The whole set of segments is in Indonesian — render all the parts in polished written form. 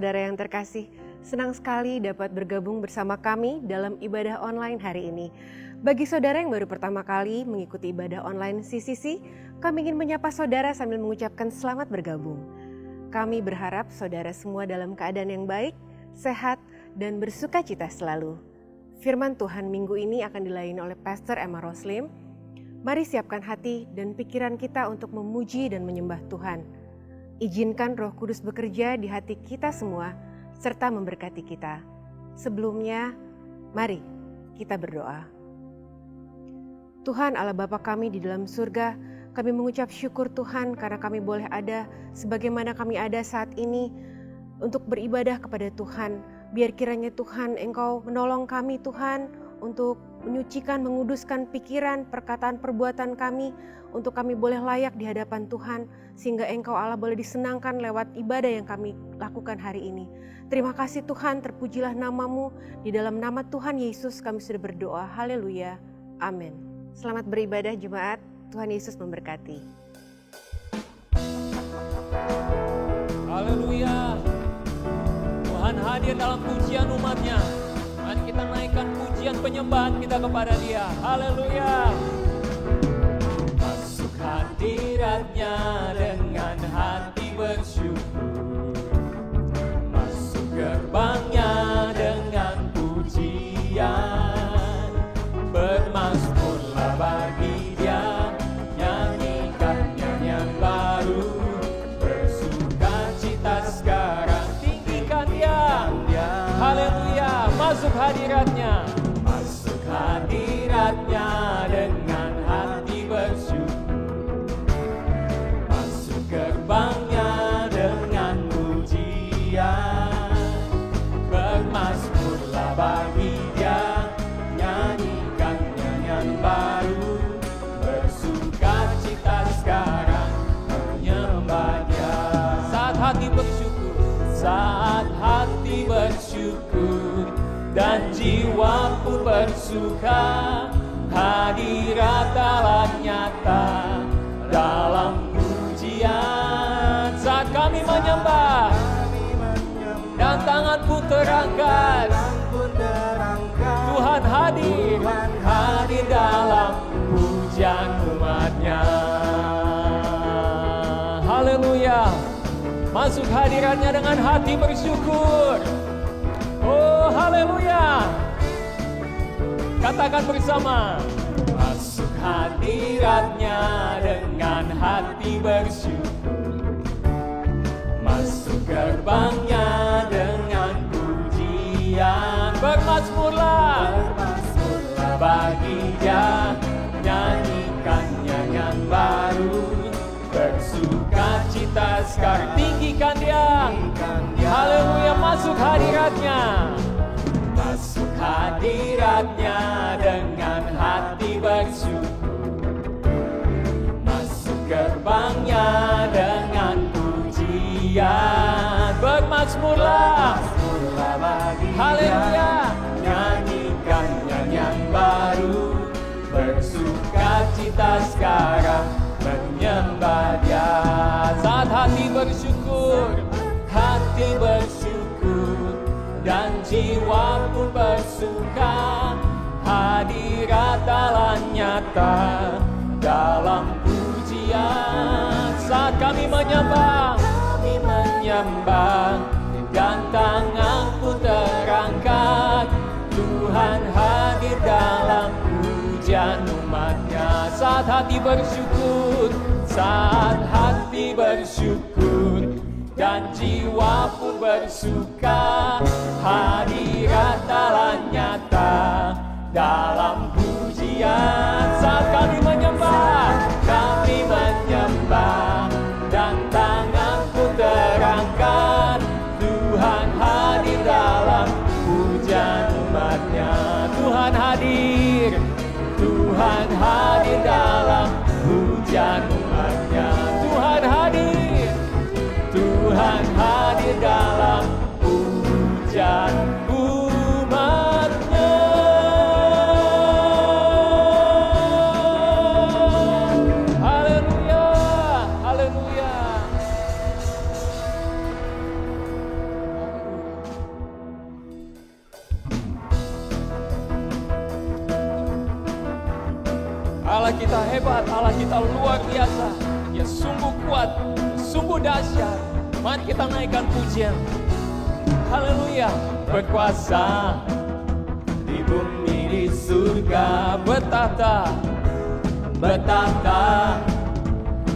saudara yang terkasih, senang sekali dapat bergabung bersama kami dalam ibadah online hari ini. Bagi saudara yang baru pertama kali mengikuti ibadah online CCC, kami ingin menyapa saudara sambil mengucapkan selamat bergabung. Kami berharap saudara semua dalam keadaan yang baik, sehat, dan bersuka cita selalu. Firman Tuhan minggu ini akan dilayani oleh Pastor Emma Roslim. Mari siapkan hati dan pikiran kita untuk memuji dan menyembah Tuhan. Izinkan Roh Kudus bekerja di hati kita semua, serta memberkati kita. Sebelumnya, mari kita berdoa. Tuhan Allah Bapa kami di dalam surga, kami mengucap syukur Tuhan karena kami boleh ada sebagaimana kami ada saat ini untuk beribadah kepada Tuhan. Biar kiranya Tuhan Engkau menolong kami Tuhan untuk menyucikan, menguduskan pikiran, perkataan, perbuatan kami, untuk kami boleh layak di hadapan Tuhan, sehingga Engkau Allah boleh disenangkan lewat ibadah yang kami lakukan hari ini. Terima kasih Tuhan, terpujilah nama-Mu, di dalam nama Tuhan Yesus kami sudah berdoa, haleluya, amin. Selamat beribadah jemaat, Tuhan Yesus memberkati. Haleluya, Tuhan hadir dalam pujian umat-Nya. Mari kita naikkan pujian penyembahan kita kepada Dia. Haleluya. Masuk hadirat-Nya dengan hati bersyukur. Masuk gerbang-Nya dengan pujian. Bermazmurlah bagi Dia, nyanyikan nyanyian baru. Bersuka cita sekarang, tinggikan Dia. Haleluya. Masuk hadirat-Nya, masuk hadirat-Nya dengan hati bersyukur. Masuk gerbang-Nya dengan pujian. Bermazmurlah bagi Dia, nyanyikan nyanyian baru. Bersuka cita sekarang, menyembah Dia. Saat hati bersyukur, saat hati bersyukur, dan jiwa pun bersuka, hadirat Allah nyata dalam pujian. Saat kami menyembah dan tangan pun terangkat, Tuhan hadir dalam pujian umat-Nya. Haleluya. Masuk hadirat-Nya dengan hati bersyukur. Oh, haleluya. Katakan bersama. Masuk hadirat-Nya dengan hati bersyukur. Masuk gerbang-Nya dengan pujian. Bermazmurlah bagi Dia, nyanyikan nyanyian baru. Bersuka cita sekarang, tinggikan Dia. Haleluya. Masuk hadirat-Nya, masuk hadirat-Nya dengan hati bersyukur. Masuk gerbang-Nya dengan pujian. Bermazmurlah, haleluya, nyanyikan nyanyian baru. Bersuka cita sekarang, menyembah Dia. Saat hati bersyukur, hati bersyukur, dan jiwa pun bersuka, hadirat Allah nyata dalam pujian. Saat kami menyembah, dan tangan pun terangkat, Tuhan hadir dalam pujian umat-Nya. Saat hati bersyukur, saat hati bersyukur, dan jiwa pun bersuka, hadirat Allah nyata dalam pujian. Saat kami menyembah, dan tangan pun terangkat, Tuhan hadir dalam pujian umat-Nya. Tuhan hadir dalam pujian umat-Nya. Tuhan hadir dalam pujian umat-Nya. Haleluya, haleluya. Allah kita hebat, Allah kita luar biasa. Dia sungguh kuat, sungguh dahsyat. Mari kita naikkan pujian. Haleluya. Berkuasa di bumi di surga, bertahta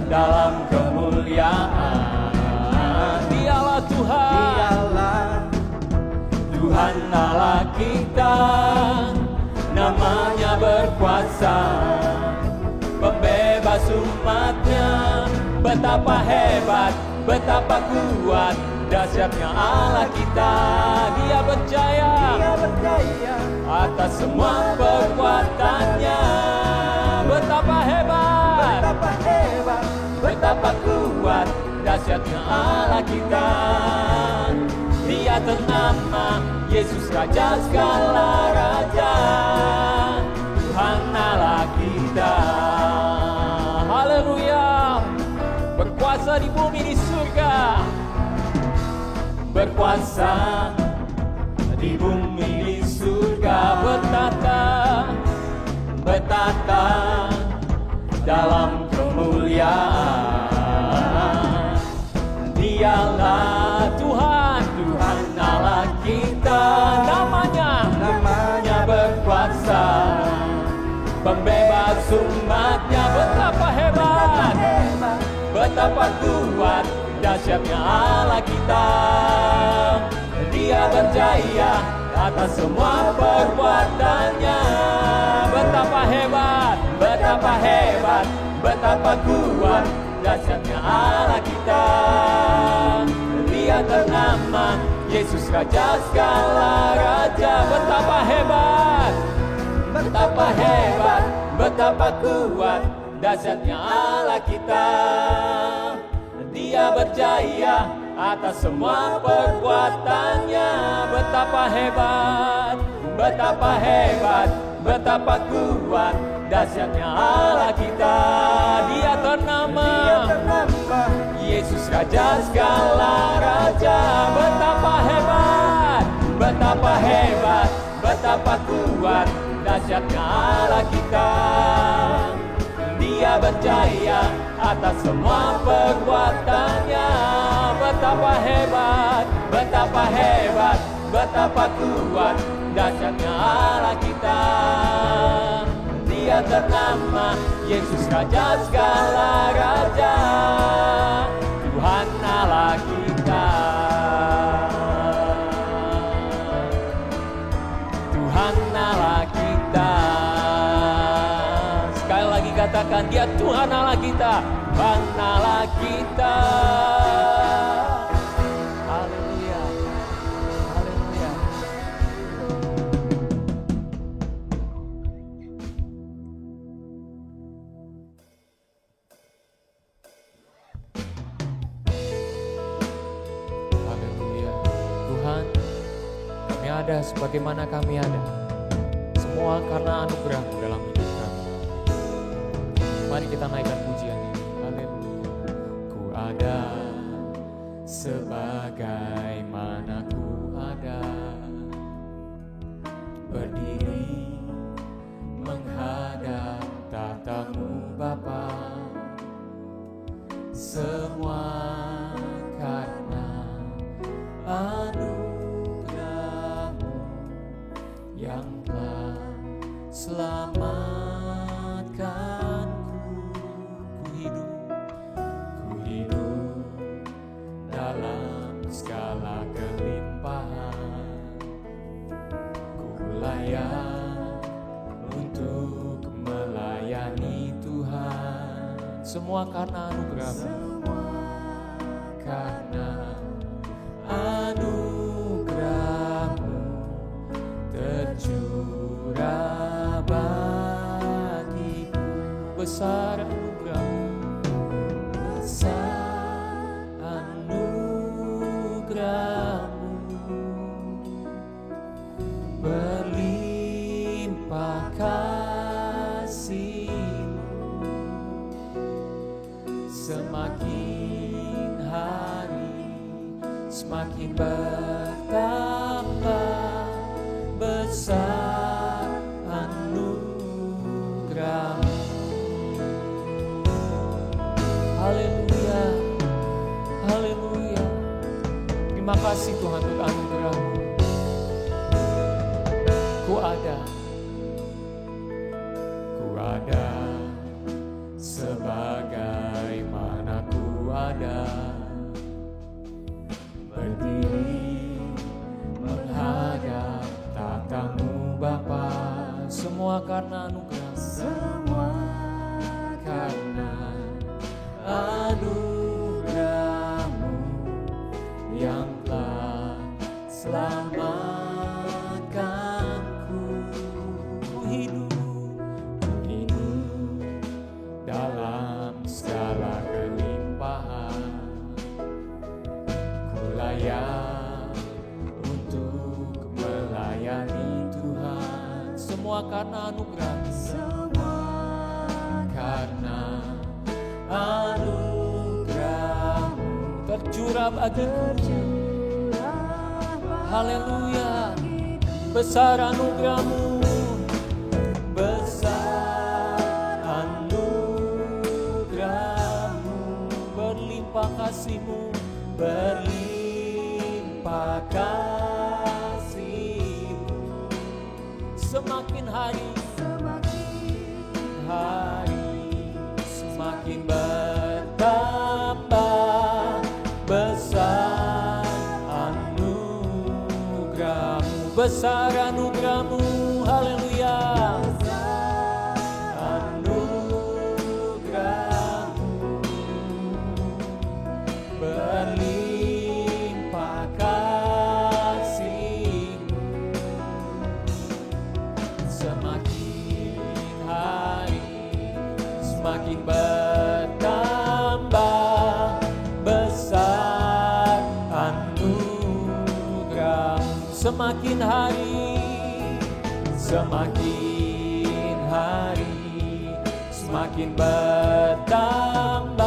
dalam kemuliaan. Dialah Tuhan Allah kita, namanya berkuasa, pembebas umatnya. Betapa hebat, betapa kuat, dahsyatnya Allah kita. Dia berjaya atas semua perbuatannya. Betapa hebat, betapa kuat, dahsyatnya Allah kita. Dia ternama Yesus Raja segala raja, Tuhan Allah kita. Haleluya. Berkuasa di bumi di surga, berkuasa di bumi di surga, bertahta dalam kemuliaan. Dialah Tuhan Allah kita, namanya berkuasa, pembebas umatnya. Betapa hebat, betapa kuat, dahsyatnya Allah kita. Dia berjaya atas semua perbuatannya. Betapa hebat, betapa kuat, dahsyatnya Allah kita. Dia ternama Yesus Raja segala raja. Betapa hebat, betapa kuat, dahsyatnya Allah kita. Dia berjaya atas semua perbuatannya. Betapa hebat, betapa kuat, dahsyatnya Allah kita. Dia ternama Yesus Raja segala raja. Betapa hebat, betapa kuat, dahsyatnya Allah kita. Dia berjaya atas semua perbuatannya. Betapa hebat, betapa kuat, dahsyatnya Allah kita. Dia ternama Yesus Raja segala raja, Tuhan Allah kita. Tuhan Allah kita. Sekali lagi katakan, Dia Tuhan Allah kita, Tuhan Allah kita. Haleluya, haleluya. Haleluya. Tuhan, kami ada sebagaimana kami ada. Semua karena anugerah-Mu dalam hidup kami. Mari kita naikkan pujian ini. Haleluya. Ku ada sebagaimana ku ada, berdiri menghadap tahta-Mu Bapa. Semua karena anugerah-Mu yang telah selamatkanku. Ku hidup dalam segala kelimpahan. Ku layak untuk melayani Tuhan. Semua karena anugerah-Mu. Karena anugerah-Mu tercurah bagiku. Besar anugerah-Mu, besar anugerah-Mu, berlimpah kasih-Mu. Semakin hari semakin bertambah, besar anugerah-Mu. ada. Ku ada sebagaimana ku ada, berdiri menghadap tatamu Bapa. Semua karena anugerah, semua karena anugerah-Mu yang telah selamatkanku. Ku hidup dalam segala kelimpahan, ku layak untuk melayani Tuhan. Semua karena anugerah, semua karena anugerah-Mu tercurah bagiku. Haleluya, besar anugerah-Mu, besar anugerah-Mu, berlimpah kasih-Mu, berlimpah kasih-Mu. Semakin hari, semakin bertambah besar anugerah-Mu, besar anugerah-Mu. Haleluya, anugerah-Mu berlimpah kasih-Mu. Semakin hari semakin bertambah besar anugerah-Mu. Semakin hari semakin bertambah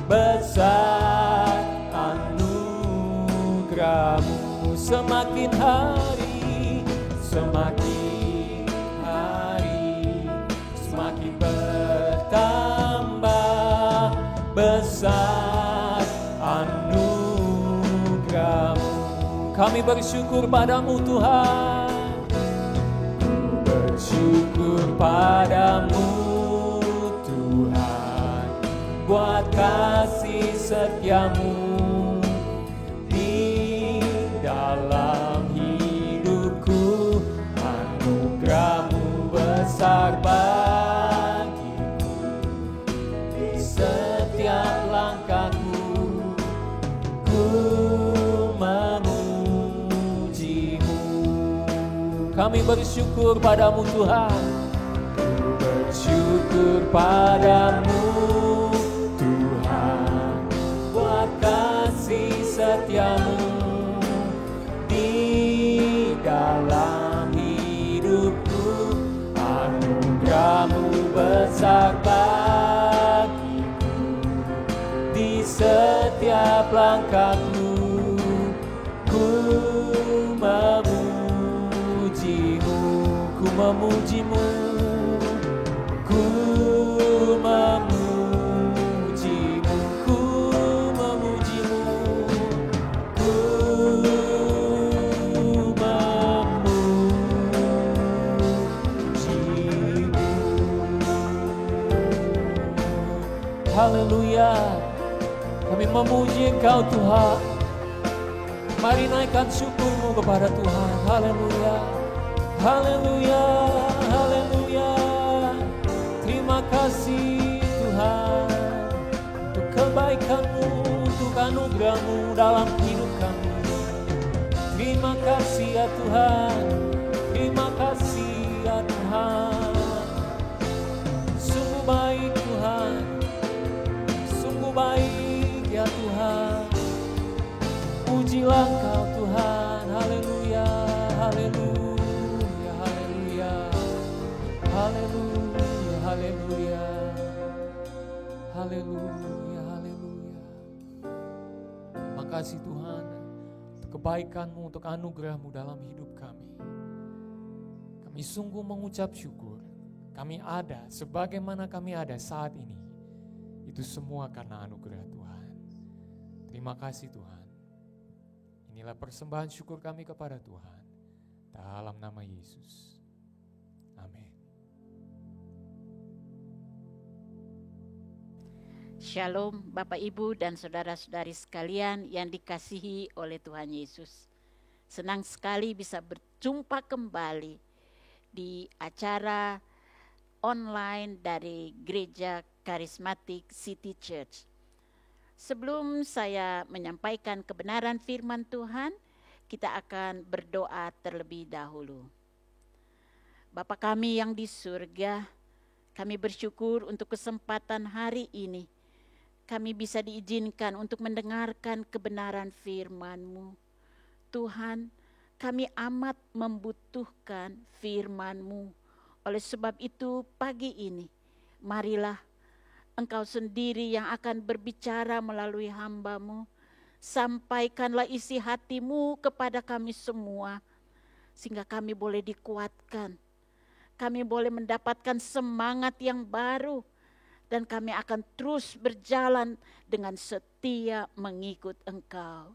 besar anugerah-Mu. Semakin hari semakin bertambah besar anugerah-Mu. Kami bersyukur padamu Tuhan, bersyukur padamu Tuhan, buat kasih setia-Mu di dalam hidupku. Anugerah-Mu besar bagiku, di setiap langkahku ku memuji-Mu. Kami bersyukur padamu Tuhan, bersyukur padamu Tuhan, buat kasih setia-Mu di dalam hidupku. Anugerah-Mu besar bagiku, di setiap langkahku ku memuji-Mu, ku memuji-Mu, ku memuji-Mu, ku memuji-Mu, ku memuji-Mu. Haleluya, kami memuji Engkau Tuhan. Mari naikkan syukur-Mu kepada Tuhan. Haleluya, haleluya, haleluya. Terima kasih Tuhan untuk kebaikan-Mu, untuk anugerah-Mu dalam hidup kami. Terima kasih ya Tuhan, terima kasih ya Tuhan. Sungguh baik Tuhan, sungguh baik ya Tuhan. Pujilah Engkau Tuhan. Haleluya, haleluya, haleluya, haleluya, haleluya, haleluya, haleluya. Terima kasih Tuhan untuk kebaikan-Mu, untuk anugerah-Mu dalam hidup kami. Kami sungguh mengucap syukur. Kami ada sebagaimana kami ada saat ini. Itu semua karena anugerah Tuhan. Terima kasih Tuhan. Inilah persembahan syukur kami kepada Tuhan. Dalam nama Yesus. Amin. Shalom Bapak Ibu dan saudara-saudari sekalian yang dikasihi oleh Tuhan Yesus. Senang sekali bisa berjumpa kembali di acara online dari Gereja Karismatik City Church. Sebelum saya menyampaikan kebenaran firman Tuhan, kita akan berdoa terlebih dahulu. Bapa kami yang di surga, kami bersyukur untuk kesempatan hari ini. Kami bisa diizinkan untuk mendengarkan kebenaran firman-Mu. Tuhan, kami amat membutuhkan firman-Mu. Oleh sebab itu pagi ini, marilah Engkau sendiri yang akan berbicara melalui hamba-Mu. Sampaikanlah isi hati-Mu kepada kami semua, sehingga kami boleh dikuatkan. Kami boleh mendapatkan semangat yang baru, dan kami akan terus berjalan dengan setia mengikut Engkau.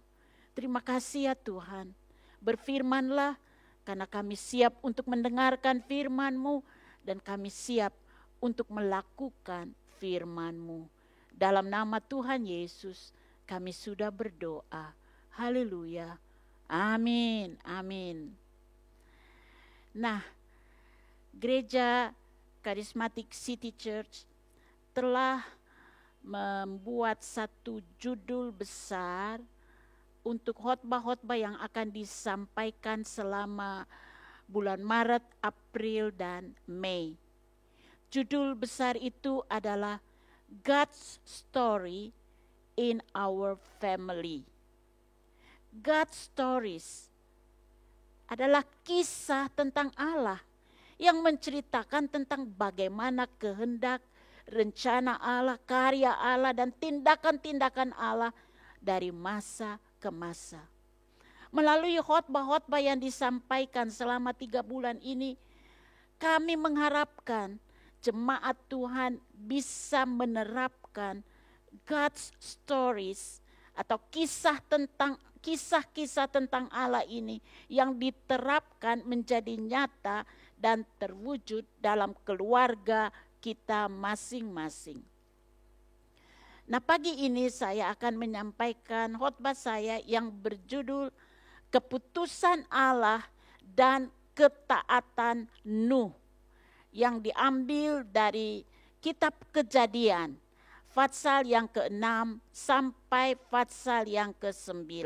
Terima kasih ya Tuhan. Berfirmanlah, karena kami siap untuk mendengarkan firman-Mu, dan kami siap untuk melakukan firman-Mu. Dalam nama Tuhan Yesus, kami sudah berdoa. Haleluya. Amin. Amin. Nah, Gereja Karismatik City Church telah membuat satu judul besar untuk khotbah-khotbah yang akan disampaikan selama bulan Maret, April, dan Mei. Judul besar itu adalah God's Story in Our Family. God's Stories adalah kisah tentang Allah yang menceritakan tentang bagaimana kehendak, rencana Allah, karya Allah, dan tindakan-tindakan Allah dari masa ke masa. Melalui khotbah-khotbah yang disampaikan selama 3 bulan ini, kami mengharapkan jemaat Tuhan bisa menerapkan God's stories atau kisah-kisah tentang Allah ini yang diterapkan menjadi nyata dan terwujud dalam keluarga kita masing-masing. Nah, pagi ini saya akan menyampaikan khotbah saya yang berjudul Keputusan Allah dan Ketaatan Nuh, yang diambil dari kitab Kejadian, pasal yang ke-6 sampai pasal yang ke-9.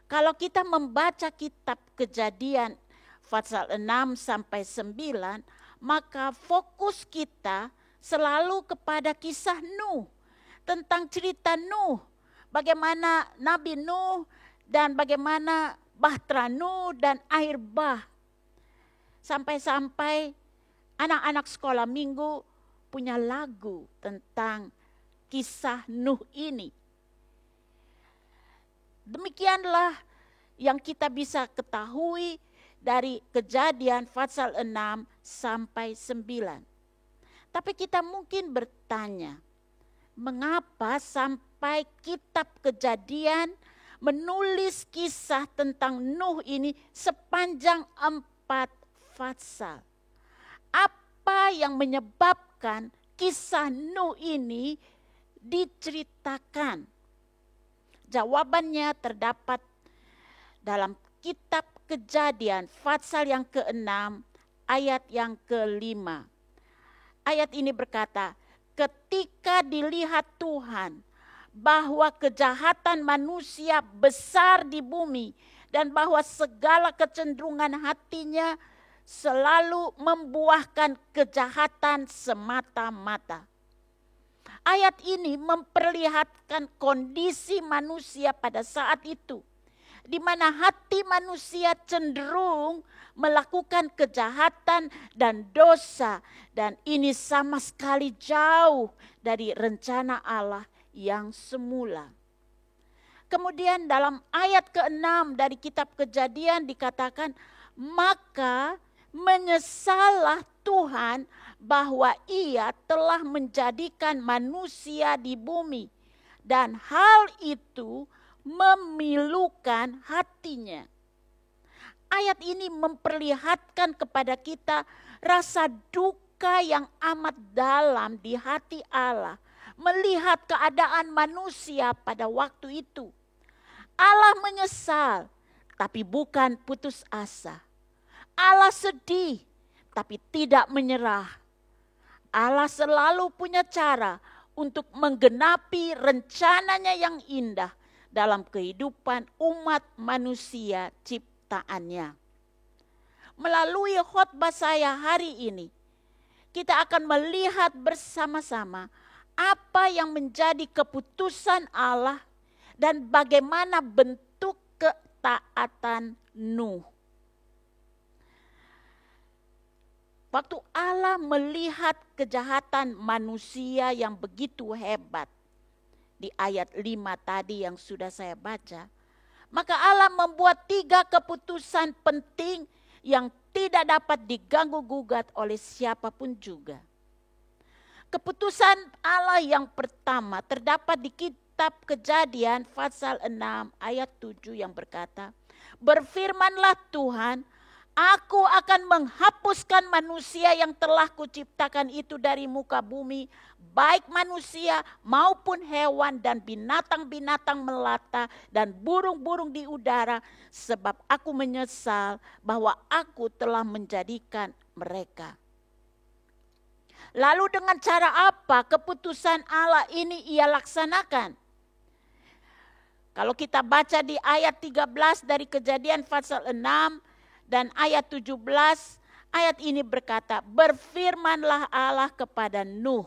Kalau kita membaca kitab Kejadian pasal 6 sampai 9, maka fokus kita selalu kepada kisah Nuh, tentang cerita Nuh, bagaimana Nabi Nuh dan bagaimana bahtera Nuh dan air bah. Sampai-sampai anak-anak sekolah minggu punya lagu tentang kisah Nuh ini. Demikianlah yang kita bisa ketahui dari Kejadian pasal 6 sampai 9. Tapi kita mungkin bertanya, mengapa sampai kitab Kejadian menulis kisah tentang Nuh ini sepanjang 4 pasal? Apa yang menyebabkan kisah Nuh ini diceritakan? Jawabannya terdapat dalam kitab Kejadian pasal yang ke-6 ayat yang ke-5. Ayat ini berkata, ketika dilihat Tuhan bahwa kejahatan manusia besar di bumi dan bahwa segala kecenderungan hatinya selalu membuahkan kejahatan semata-mata. Ayat ini memperlihatkan kondisi manusia pada saat itu, di mana hati manusia cenderung melakukan kejahatan dan dosa, dan ini sama sekali jauh dari rencana Allah yang semula. Kemudian dalam ayat ke-6 dari kitab Kejadian dikatakan, maka menyesallah Tuhan bahwa ia telah menjadikan manusia di bumi, dan hal itu memilukan hatinya. ayat ini memperlihatkan kepada kita rasa duka yang amat dalam di hati Allah melihat keadaan manusia pada waktu itu. Allah menyesal, tapi bukan putus asa. Allah sedih, tapi tidak menyerah. Allah selalu punya cara untuk menggenapi rencananya yang indah dalam kehidupan umat manusia ciptaannya. Melalui khotbah saya hari ini, kita akan melihat bersama-sama apa yang menjadi keputusan Allah dan bagaimana bentuk ketaatan Nuh. Waktu Allah melihat kejahatan manusia yang begitu hebat, di ayat 5 tadi yang sudah saya baca, maka Allah membuat 3 keputusan penting yang tidak dapat diganggu gugat oleh siapapun juga. Keputusan Allah yang pertama terdapat di kitab Kejadian pasal 6 ayat 7 yang berkata, "Berfirmanlah Tuhan, Aku akan menghapuskan manusia yang telah kuciptakan itu dari muka bumi, baik manusia maupun hewan dan binatang-binatang melata dan burung-burung di udara, sebab aku menyesal bahwa aku telah menjadikan mereka." Lalu dengan cara apa keputusan Allah ini ia laksanakan? Kalau kita baca di ayat 13 dari Kejadian pasal 6, dan ayat 17, ayat ini berkata, "Berfirmanlah Allah kepada Nuh,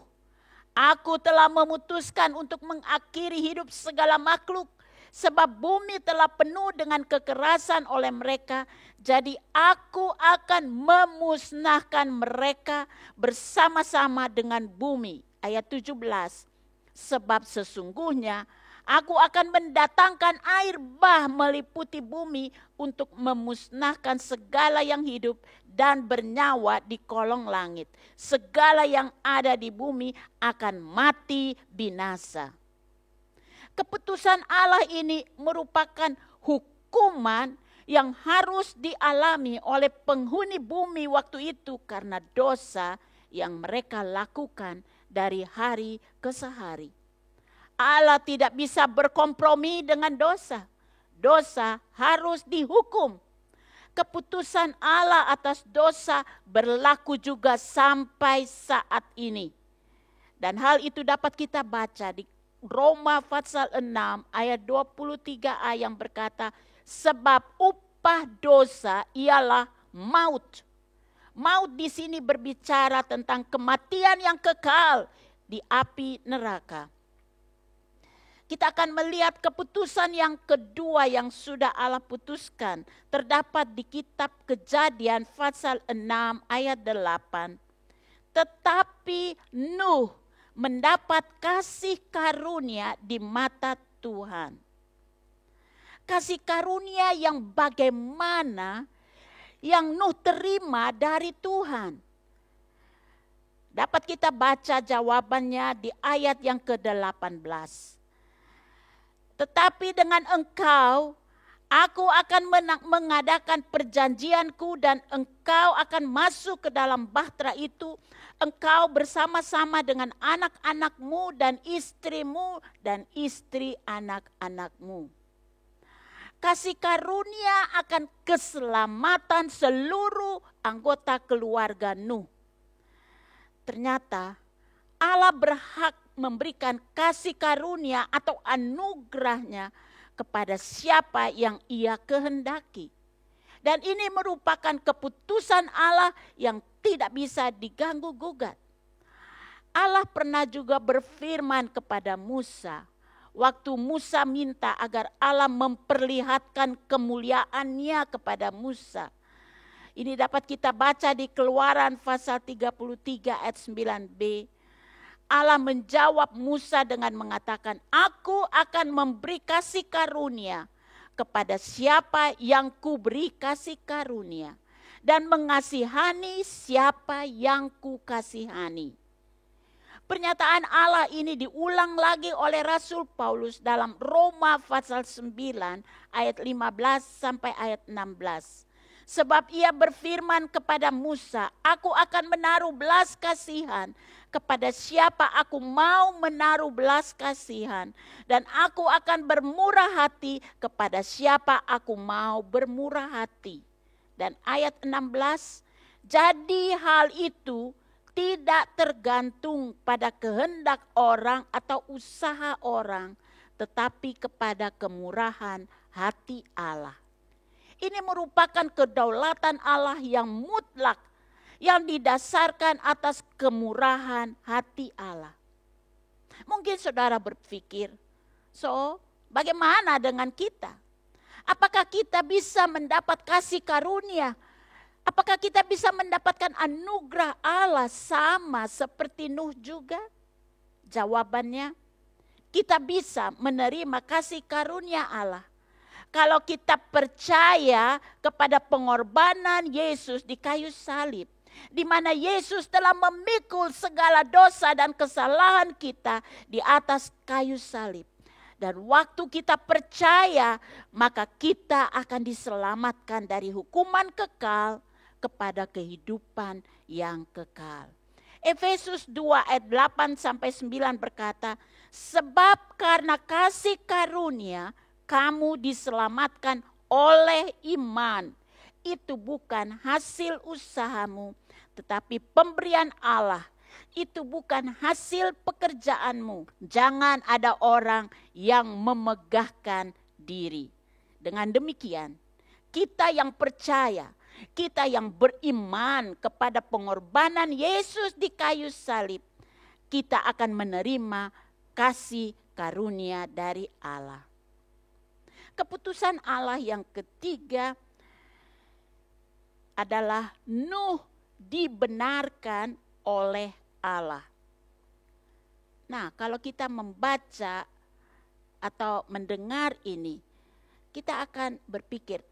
Aku telah memutuskan untuk mengakhiri hidup segala makhluk, sebab bumi telah penuh dengan kekerasan oleh mereka. Jadi aku akan memusnahkan mereka bersama-sama dengan bumi." Ayat 17, "Sebab sesungguhnya Aku akan mendatangkan air bah meliputi bumi untuk memusnahkan segala yang hidup dan bernyawa di kolong langit. Segala yang ada di bumi akan mati binasa." Keputusan Allah ini merupakan hukuman yang harus dialami oleh penghuni bumi waktu itu karena dosa yang mereka lakukan dari hari ke hari. Allah tidak bisa berkompromi dengan dosa. Dosa harus dihukum. Keputusan Allah atas dosa berlaku juga sampai saat ini. Dan hal itu dapat kita baca di Roma pasal 6 ayat 23a yang berkata, "Sebab upah dosa ialah maut." Maut di sini berbicara tentang kematian yang kekal di api neraka. Kita akan melihat keputusan yang kedua yang sudah Allah putuskan. Terdapat di kitab Kejadian pasal 6 ayat 8. "Tetapi Nuh mendapat kasih karunia di mata Tuhan." Kasih karunia yang bagaimana yang Nuh terima dari Tuhan. Dapat kita baca jawabannya di ayat yang ke-18. "Tetapi dengan engkau, aku akan mengadakan perjanjianku dan engkau akan masuk ke dalam bahtera itu. Engkau bersama-sama dengan anak-anakmu dan istrimu dan istri anak-anakmu." Kasih karunia akan keselamatan seluruh anggota keluarga Nuh. Ternyata Allah berhak memberikan kasih karunia atau anugerahnya kepada siapa yang ia kehendaki. Dan ini merupakan keputusan Allah yang tidak bisa diganggu gugat. Allah pernah juga berfirman kepada Musa, waktu Musa minta agar Allah memperlihatkan kemuliaannya kepada Musa. Ini dapat kita baca di Keluaran pasal 33 ayat 9b. Allah menjawab Musa dengan mengatakan, "Aku akan memberi kasih karunia kepada siapa yang kuberi kasih karunia, dan mengasihani siapa yang kukasihani." Pernyataan Allah ini diulang lagi oleh Rasul Paulus dalam Roma pasal 9 ayat 15 sampai ayat 16. Sebab ia berfirman kepada Musa, aku akan menaruh belas kasihan kepada siapa aku mau menaruh belas kasihan. Dan aku akan bermurah hati kepada siapa aku mau bermurah hati. Dan ayat 16, jadi hal itu tidak tergantung pada kehendak orang atau usaha orang, tetapi kepada kemurahan hati Allah. Ini merupakan kedaulatan Allah yang mutlak, yang didasarkan atas kemurahan hati Allah. Mungkin saudara berpikir, bagaimana dengan kita? Apakah kita bisa mendapat kasih karunia? Apakah kita bisa mendapatkan anugerah Allah sama seperti Nuh juga? Jawabannya, kita bisa menerima kasih karunia Allah kalau kita percaya kepada pengorbanan Yesus di kayu salib, di mana Yesus telah memikul segala dosa dan kesalahan kita di atas kayu salib. Dan waktu kita percaya, maka kita akan diselamatkan dari hukuman kekal kepada kehidupan yang kekal. Efesus 2 ayat 8 sampai 9 berkata, sebab karena kasih karunia kamu diselamatkan oleh iman. Itu bukan hasil usahamu, tetapi pemberian Allah. Itu bukan hasil pekerjaanmu. Jangan ada orang yang memegahkan diri. Dengan demikian, kita yang percaya, kita yang beriman kepada pengorbanan Yesus di kayu salib, kita akan menerima kasih karunia dari Allah. Keputusan Allah yang ketiga adalah Nuh dibenarkan oleh Allah. Nah, kalau kita membaca atau mendengar ini, kita akan berpikir,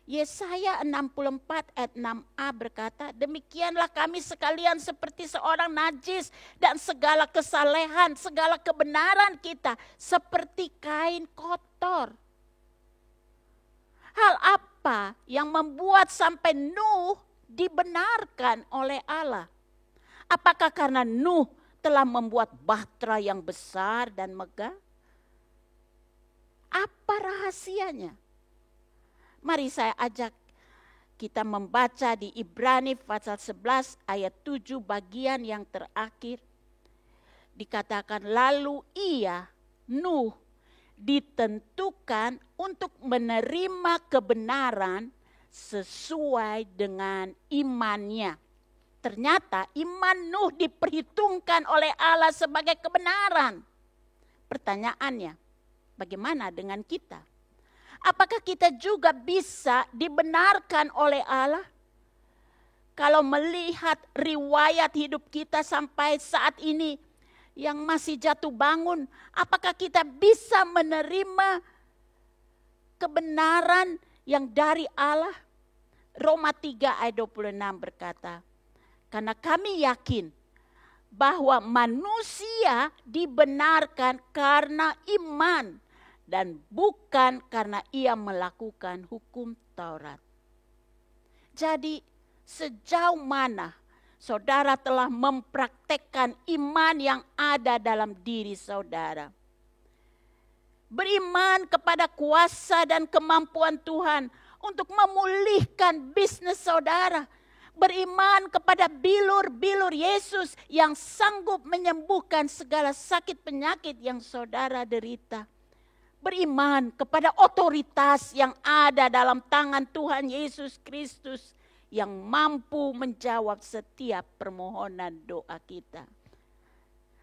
Yesaya 64 ayat 6a berkata, demikianlah kami sekalian seperti seorang najis dan segala kesalehan, segala kebenaran kita seperti kain kotor. Hal apa yang membuat sampai Nuh dibenarkan oleh Allah? Apakah karena Nuh telah membuat bahtera yang besar dan megah? Apa rahasianya? Mari saya ajak kita membaca di Ibrani pasal 11 ayat 7 bagian yang terakhir. Dikatakan lalu ia, Nuh, ditentukan untuk menerima kebenaran sesuai dengan imannya. Ternyata iman Nuh diperhitungkan oleh Allah sebagai kebenaran. Pertanyaannya, bagaimana dengan kita? Apakah kita juga bisa dibenarkan oleh Allah? Kalau melihat riwayat hidup kita sampai saat ini yang masih jatuh bangun, apakah kita bisa menerima kebenaran yang dari Allah? Roma 3 ayat 26 berkata, karena kami yakin bahwa manusia dibenarkan karena iman dan bukan karena ia melakukan hukum Taurat. Jadi sejauh mana saudara telah mempraktekkan iman yang ada dalam diri saudara? Beriman kepada kuasa dan kemampuan Tuhan untuk memulihkan bisnis saudara. Beriman kepada bilur-bilur Yesus yang sanggup menyembuhkan segala sakit penyakit yang saudara derita. Beriman kepada otoritas yang ada dalam tangan Tuhan Yesus Kristus yang mampu menjawab setiap permohonan doa kita.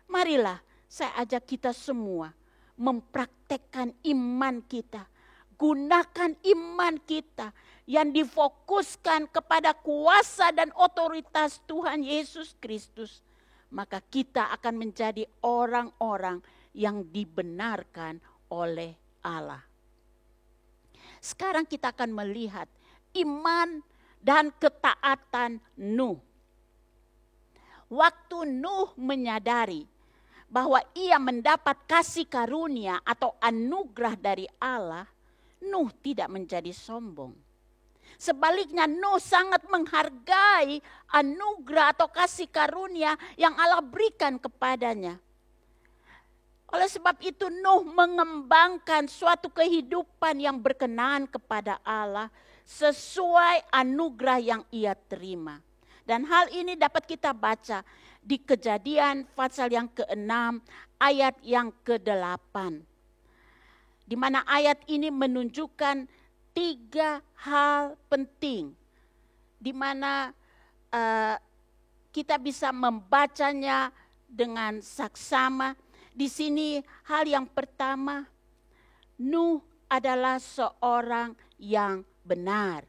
Marilah saya ajak kita semua mempraktekkan iman kita. Gunakan iman kita yang difokuskan kepada kuasa dan otoritas Tuhan Yesus Kristus. Maka kita akan menjadi orang-orang yang dibenarkan oleh Allah. Sekarang kita akan melihat iman dan ketaatan Nuh. Waktu Nuh menyadari bahwa ia mendapat kasih karunia atau anugerah dari Allah, Nuh tidak menjadi sombong. Sebaliknya Nuh sangat menghargai anugerah atau kasih karunia yang Allah berikan kepadanya. Oleh sebab itu Nuh mengembangkan suatu kehidupan yang berkenan kepada Allah sesuai anugerah yang ia terima. Dan hal ini dapat kita baca di Kejadian pasal yang ke-6 ayat yang ke-8. Di mana ayat ini menunjukkan 3 hal penting, di mana kita bisa membacanya dengan saksama. Di sini hal yang pertama, Nuh adalah seorang yang benar.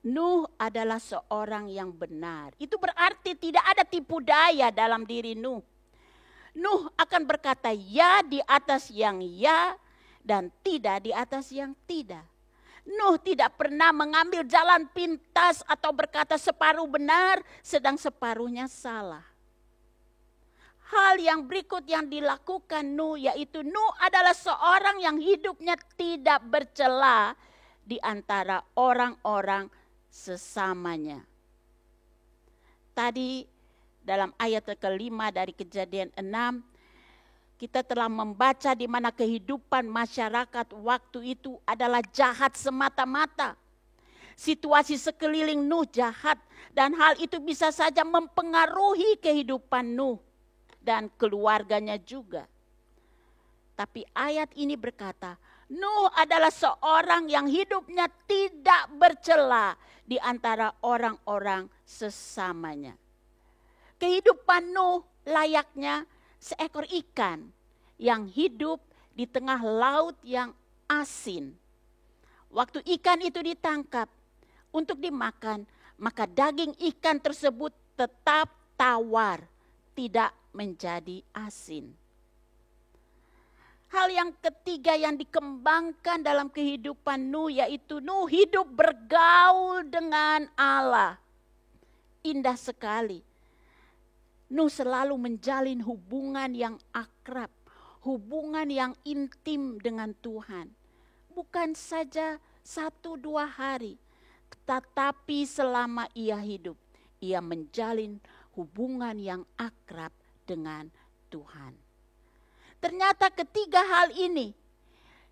Nuh adalah seorang yang benar. Itu berarti tidak ada tipu daya dalam diri Nuh. Nuh akan berkata ya di atas yang ya, dan tidak di atas yang tidak. Nuh tidak pernah mengambil jalan pintas atau berkata separuh benar sedang separuhnya salah. Hal yang berikut yang dilakukan Nuh, yaitu Nuh adalah seorang yang hidupnya tidak bercela di antara orang-orang sesamanya. Tadi dalam ayat ke-5 dari Kejadian 6, kita telah membaca di mana kehidupan masyarakat waktu itu adalah jahat semata-mata. Situasi sekeliling Nuh jahat, dan hal itu bisa saja mempengaruhi kehidupan Nuh dan keluarganya juga. Tapi ayat ini berkata, Nuh adalah seorang yang hidupnya tidak bercela di antara orang-orang sesamanya. Kehidupan Nuh layaknya seekor ikan yang hidup di tengah laut yang asin. Waktu ikan itu ditangkap untuk dimakan, maka daging ikan tersebut tetap tawar, tidak menjadi asin. Hal yang ketiga yang dikembangkan dalam kehidupan Nuh, yaitu Nuh hidup bergaul dengan Allah. Indah sekali. Nuh selalu menjalin hubungan yang akrab, hubungan yang intim dengan Tuhan. Bukan saja 1-2 hari, tetapi selama ia hidup, ia menjalin hubungan yang akrab dengan Tuhan. Ternyata ketiga hal ini,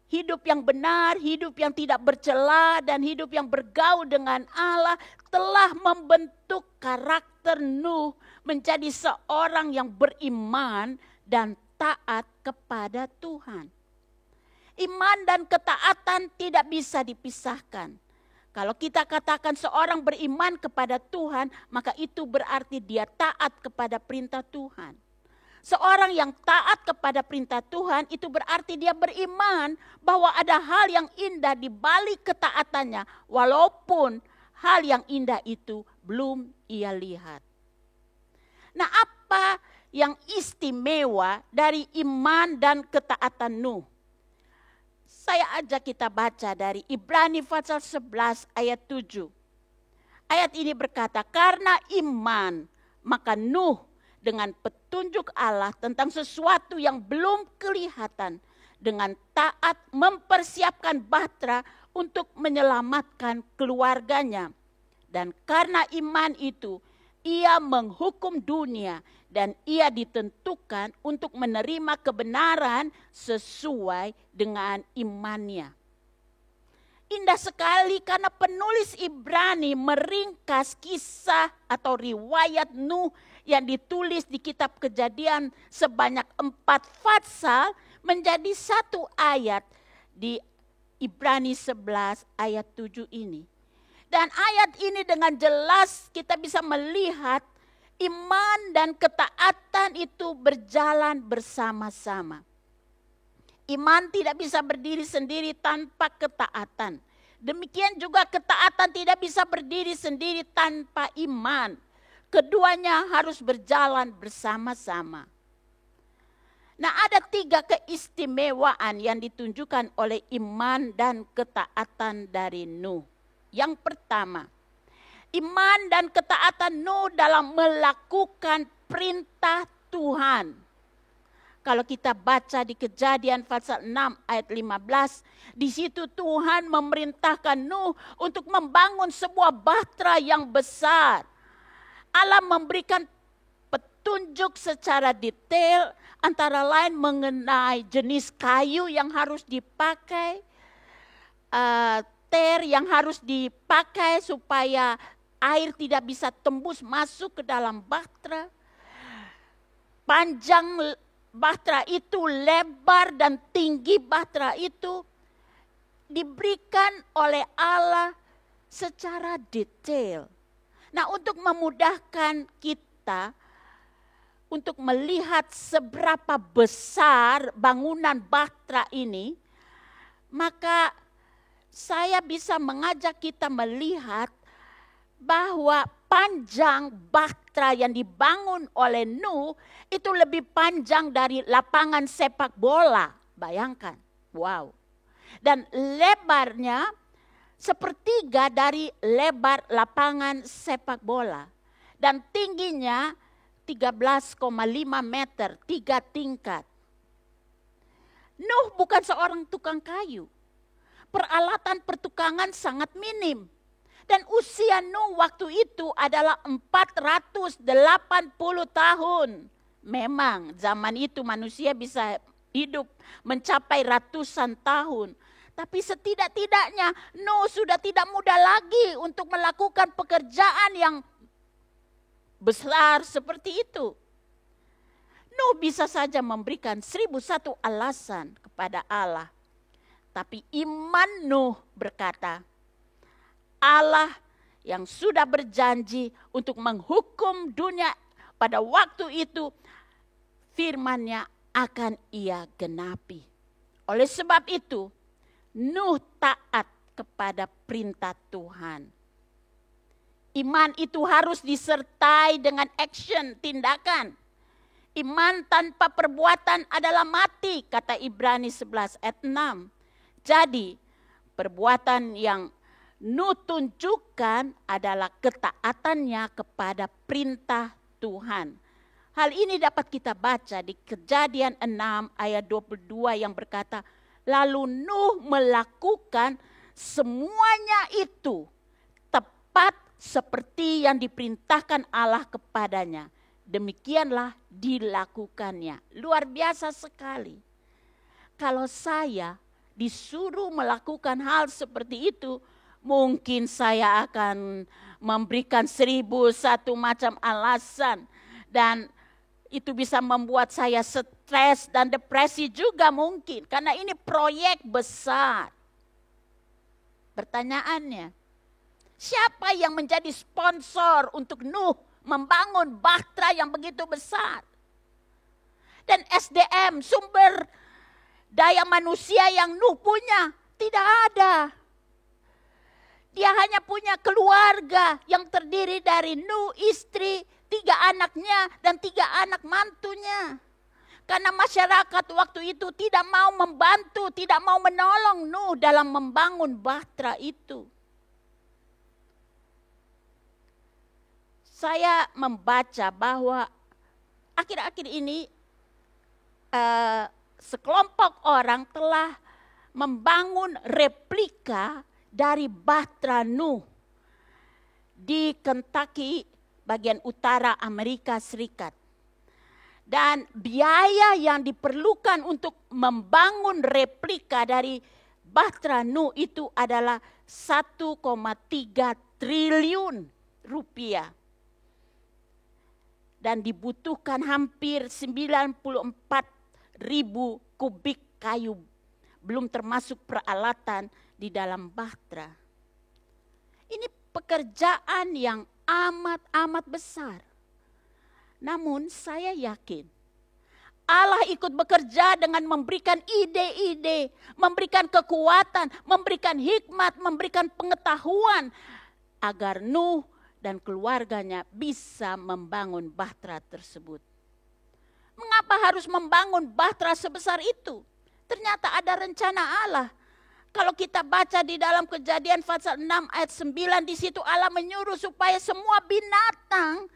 hidup yang benar, hidup yang tidak bercela, dan hidup yang bergaul dengan Allah telah membentuk karakter Nuh menjadi seorang yang beriman dan taat kepada Tuhan. Iman dan ketaatan tidak bisa dipisahkan. Kalau kita katakan seorang beriman kepada Tuhan, maka itu berarti dia taat kepada perintah Tuhan. Seorang yang taat kepada perintah Tuhan itu berarti dia beriman bahwa ada hal yang indah di balik ketaatannya, walaupun hal yang indah itu belum ia lihat. Nah, apa yang istimewa dari iman dan ketaatan Nuh? Saya ajak kita baca dari Ibrani pasal 11 ayat 7. Ayat ini berkata, karena iman maka Nuh dengan petunjuk Allah tentang sesuatu yang belum kelihatan, dengan taat mempersiapkan bahtera untuk menyelamatkan keluarganya. Dan karena iman itu, ia menghukum dunia dan ia ditentukan untuk menerima kebenaran sesuai dengan imannya. Indah sekali karena penulis Ibrani meringkas kisah atau riwayat Nuh yang ditulis di kitab Kejadian sebanyak 4 pasal menjadi 1 ayat di Ibrani 11 ayat 7 ini. Dan ayat ini dengan jelas kita bisa melihat iman dan ketaatan itu berjalan bersama-sama. Iman tidak bisa berdiri sendiri tanpa ketaatan. Demikian juga ketaatan tidak bisa berdiri sendiri tanpa iman. Keduanya harus berjalan bersama-sama. Nah, ada 3 keistimewaan yang ditunjukkan oleh iman dan ketaatan dari Nuh. Yang pertama, iman dan ketaatan Nuh dalam melakukan perintah Tuhan. Kalau kita baca di Kejadian pasal 6 ayat 15, di situ Tuhan memerintahkan Nuh untuk membangun sebuah bahtera yang besar. Allah memberikan petunjuk secara detail, antara lain mengenai jenis kayu yang harus dipakai, ter yang harus dipakai supaya air tidak bisa tembus masuk ke dalam bahtera. Panjang bahtera itu, lebar dan tinggi bahtera itu diberikan oleh Allah secara detail. Nah, untuk memudahkan kita untuk melihat seberapa besar bangunan bahtera ini, maka saya bisa mengajak kita melihat bahwa panjang bahtera yang dibangun oleh Nuh itu lebih panjang dari lapangan sepak bola. Bayangkan, wow. Dan lebarnya sepertiga dari lebar lapangan sepak bola. Dan tingginya 13,5 meter, 3 tingkat. Nuh bukan seorang tukang kayu. Peralatan pertukangan sangat minim. Dan usia Nuh waktu itu adalah 480 tahun. Memang zaman itu manusia bisa hidup mencapai ratusan tahun. Tapi setidak-tidaknya Nuh sudah tidak muda lagi untuk melakukan pekerjaan yang besar seperti itu. Nuh bisa saja memberikan 1001 alasan kepada Allah. Tapi iman Nuh berkata, Allah yang sudah berjanji untuk menghukum dunia pada waktu itu, firman-Nya akan Ia genapi. Oleh sebab itu, Nuh taat kepada perintah Tuhan. Iman itu harus disertai dengan action, tindakan. Iman tanpa perbuatan adalah mati, kata Ibrani 11 ayat 6. Jadi, perbuatan yang Nuh tunjukkan adalah ketaatannya kepada perintah Tuhan. Hal ini dapat kita baca di Kejadian 6 ayat 22 yang berkata, lalu Nuh melakukan semuanya itu tepat seperti yang diperintahkan Allah kepadanya. Demikianlah dilakukannya. Luar biasa sekali. Kalau saya disuruh melakukan hal seperti itu, mungkin saya akan memberikan 1001 macam alasan. Dan itu bisa membuat saya stres dan depresi juga mungkin. Karena ini proyek besar. Pertanyaannya, siapa yang menjadi sponsor untuk Nuh membangun bahtera yang begitu besar? Dan SDM, sumber daya manusia yang Nuh punya, tidak ada. Dia hanya punya keluarga yang terdiri dari Nuh, istri, 3 anaknya, dan 3 anak mantunya. Karena masyarakat waktu itu tidak mau membantu, tidak mau menolong Nuh dalam membangun bahtera itu. Saya membaca bahwa akhir-akhir ini sekelompok orang telah membangun replika dari bahtera Nuh di Kentucky, bagian utara Amerika Serikat. Dan biaya yang diperlukan untuk membangun replika dari bahtera Nuh itu adalah 1,3 triliun rupiah. Dan dibutuhkan hampir 94.000 kubik kayu, belum termasuk peralatan di dalam bahtera. Ini pekerjaan yang amat besar. Namun saya yakin Allah ikut bekerja dengan memberikan ide-ide, memberikan kekuatan, memberikan hikmat, memberikan pengetahuan agar Nuh dan keluarganya bisa membangun bahtera tersebut. Mengapa harus membangun bahtera sebesar itu? Ternyata ada rencana Allah. Kalau kita baca di dalam Kejadian pasal 6 ayat 9, di situ Allah menyuruh supaya semua binatang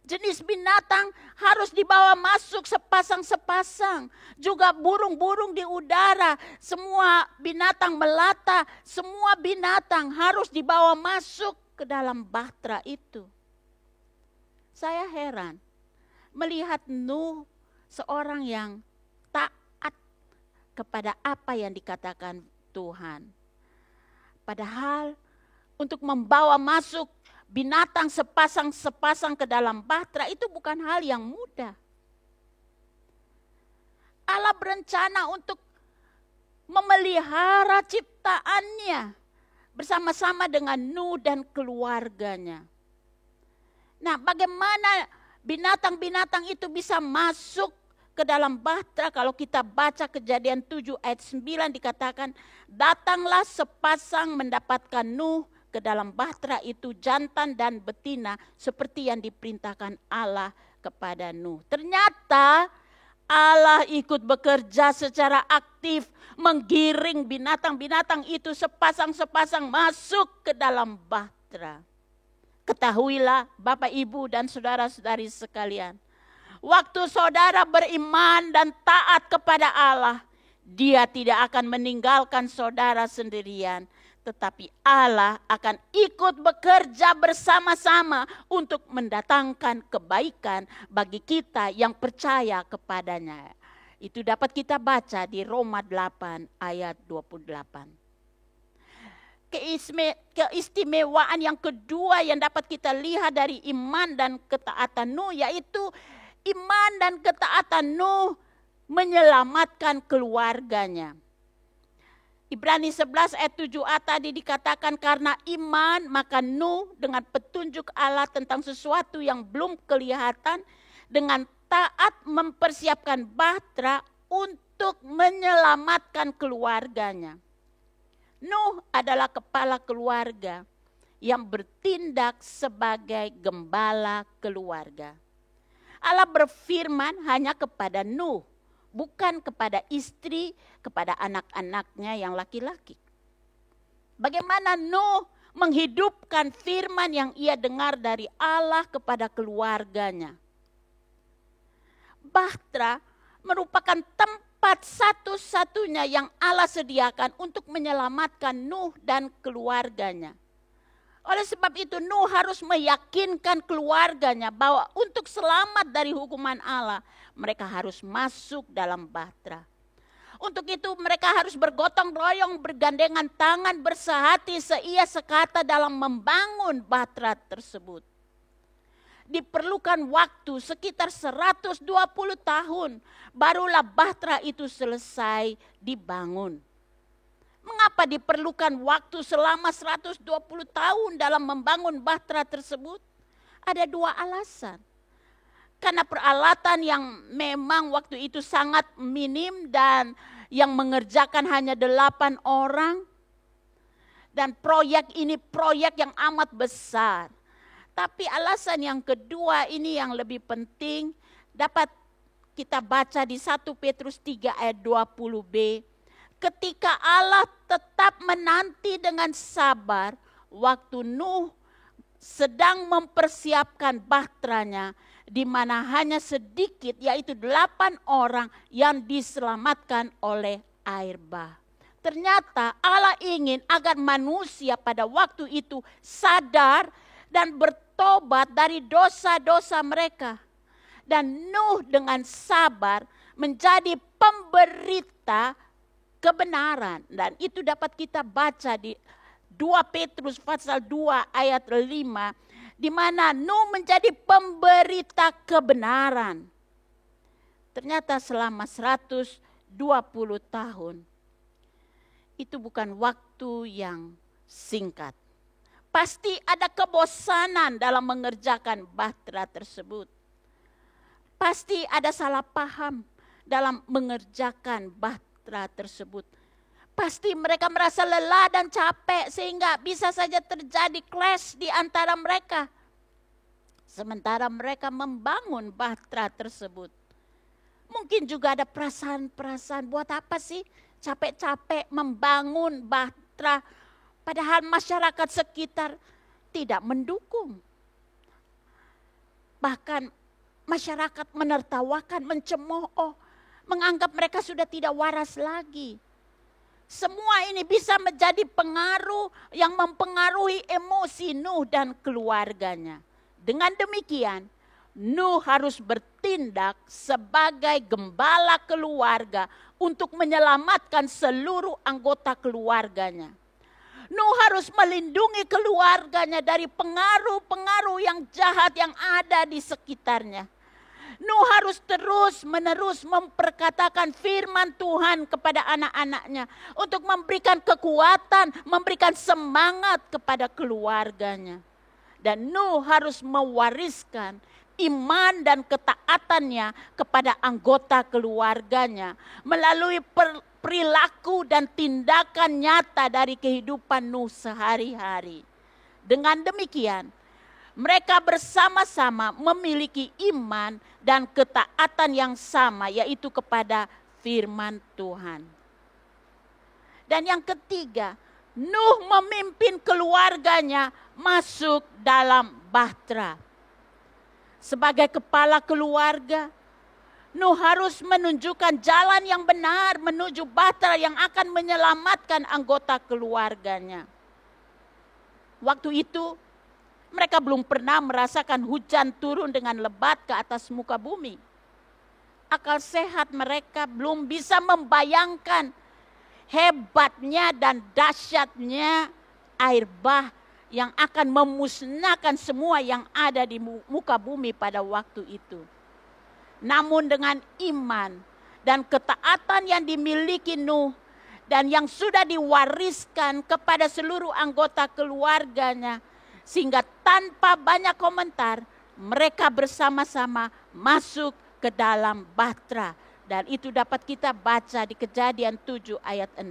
jenis binatang harus dibawa masuk sepasang-sepasang. Juga burung-burung di udara, semua binatang melata, semua binatang harus dibawa masuk ke dalam bahtera itu. Saya heran melihat Nuh, seorang yang taat kepada apa yang dikatakan Tuhan. Padahal untuk membawa masuk binatang sepasang-sepasang ke dalam bahtera itu bukan hal yang mudah. Allah berencana untuk memelihara ciptaannya bersama-sama dengan Nuh dan keluarganya. Nah, bagaimana binatang-binatang itu bisa masuk ke dalam bahtera? Kalau kita baca Kejadian 7 ayat 9 dikatakan, datanglah sepasang mendapatkan Nuh ke dalam bahtera itu, jantan dan betina, seperti yang diperintahkan Allah kepada Nuh. Ternyata Allah ikut bekerja secara aktif, menggiring binatang-binatang itu sepasang-sepasang masuk ke dalam bahtera. Ketahuilah Bapak, Ibu, dan saudara-saudari sekalian, waktu saudara beriman dan taat kepada Allah, Dia tidak akan meninggalkan saudara sendirian, tetapi Allah akan ikut bekerja bersama-sama untuk mendatangkan kebaikan bagi kita yang percaya kepadanya. Itu dapat kita baca di Roma 8 ayat 28. Keistimewaan yang kedua yang dapat kita lihat dari iman dan ketaatan Nuh, yaitu iman dan ketaatan Nuh menyelamatkan keluarganya. Ibrani 11 ayat 7a tadi dikatakan, karena iman maka Nuh dengan petunjuk Allah tentang sesuatu yang belum kelihatan, dengan taat mempersiapkan bahtera untuk menyelamatkan keluarganya. Nuh adalah kepala keluarga yang bertindak sebagai gembala keluarga. Allah berfirman hanya kepada Nuh, bukan kepada istri, kepada anak-anaknya yang laki-laki. Bagaimana Nuh menghidupkan firman yang ia dengar dari Allah kepada keluarganya. Bahtera merupakan tempat satu-satunya yang Allah sediakan untuk menyelamatkan Nuh dan keluarganya. Oleh sebab itu Nuh harus meyakinkan keluarganya bahwa untuk selamat dari hukuman Allah, mereka harus masuk dalam bahtera. Untuk itu mereka harus bergotong royong, bergandengan tangan, bersehati seia sekata dalam membangun bahtera tersebut. Diperlukan waktu sekitar 120 tahun, barulah bahtera itu selesai dibangun. Mengapa diperlukan waktu selama 120 tahun dalam membangun bahtera tersebut? Ada dua alasan. Karena peralatan yang memang waktu itu sangat minim dan yang mengerjakan hanya 8 orang. Dan proyek ini proyek yang amat besar. Tapi alasan yang kedua ini yang lebih penting, dapat kita baca di 1 Petrus 3 ayat 20b. Ketika Allah tetap menanti dengan sabar waktu Nuh sedang mempersiapkan bahteranya, di mana hanya sedikit, yaitu 8 orang yang diselamatkan oleh air bah. Ternyata Allah ingin agar manusia pada waktu itu sadar dan bertobat dari dosa-dosa mereka. Dan Nuh dengan sabar menjadi pemberita kebenaran, dan itu dapat kita baca di 2 Petrus pasal 2 ayat 5, di mana Nuh menjadi pemberita kebenaran. Ternyata selama 120 tahun itu bukan waktu yang singkat. Pasti ada kebosanan dalam mengerjakan bahtera tersebut. Pasti ada salah paham dalam mengerjakan bahtera tersebut. Pasti mereka merasa lelah dan capek sehingga bisa saja terjadi clash di antara mereka. Sementara mereka membangun bahtera tersebut. Mungkin juga ada perasaan-perasaan, buat apa sih capek-capek membangun bahtera padahal masyarakat sekitar tidak mendukung. Bahkan masyarakat menertawakan, mencemooh, menganggap mereka sudah tidak waras lagi. Semua ini bisa menjadi pengaruh yang mempengaruhi emosi Nuh dan keluarganya. Dengan demikian, Nuh harus bertindak sebagai gembala keluarga untuk menyelamatkan seluruh anggota keluarganya. Nuh harus melindungi keluarganya dari pengaruh-pengaruh yang jahat yang ada di sekitarnya. Nuh harus terus-menerus memperkatakan firman Tuhan kepada anak-anaknya untuk memberikan kekuatan, memberikan semangat kepada keluarganya. Dan Nuh harus mewariskan iman dan ketaatannya kepada anggota keluarganya melalui perilaku dan tindakan nyata dari kehidupan Nuh sehari-hari. Dengan demikian, mereka bersama-sama memiliki iman dan ketaatan yang sama, yaitu kepada firman Tuhan. Dan yang ketiga, Nuh memimpin keluarganya masuk dalam bahtera. Sebagai kepala keluarga, Nuh harus menunjukkan jalan yang benar menuju bahtera yang akan menyelamatkan anggota keluarganya. Waktu itu, mereka belum pernah merasakan hujan turun dengan lebat ke atas muka bumi. Akal sehat mereka belum bisa membayangkan hebatnya dan dahsyatnya air bah yang akan memusnahkan semua yang ada di muka bumi pada waktu itu. Namun dengan iman dan ketaatan yang dimiliki Nuh dan yang sudah diwariskan kepada seluruh anggota keluarganya, sehingga tanpa banyak komentar, mereka bersama-sama masuk ke dalam bahtera. Dan itu dapat kita baca di Kejadian 7 ayat 6.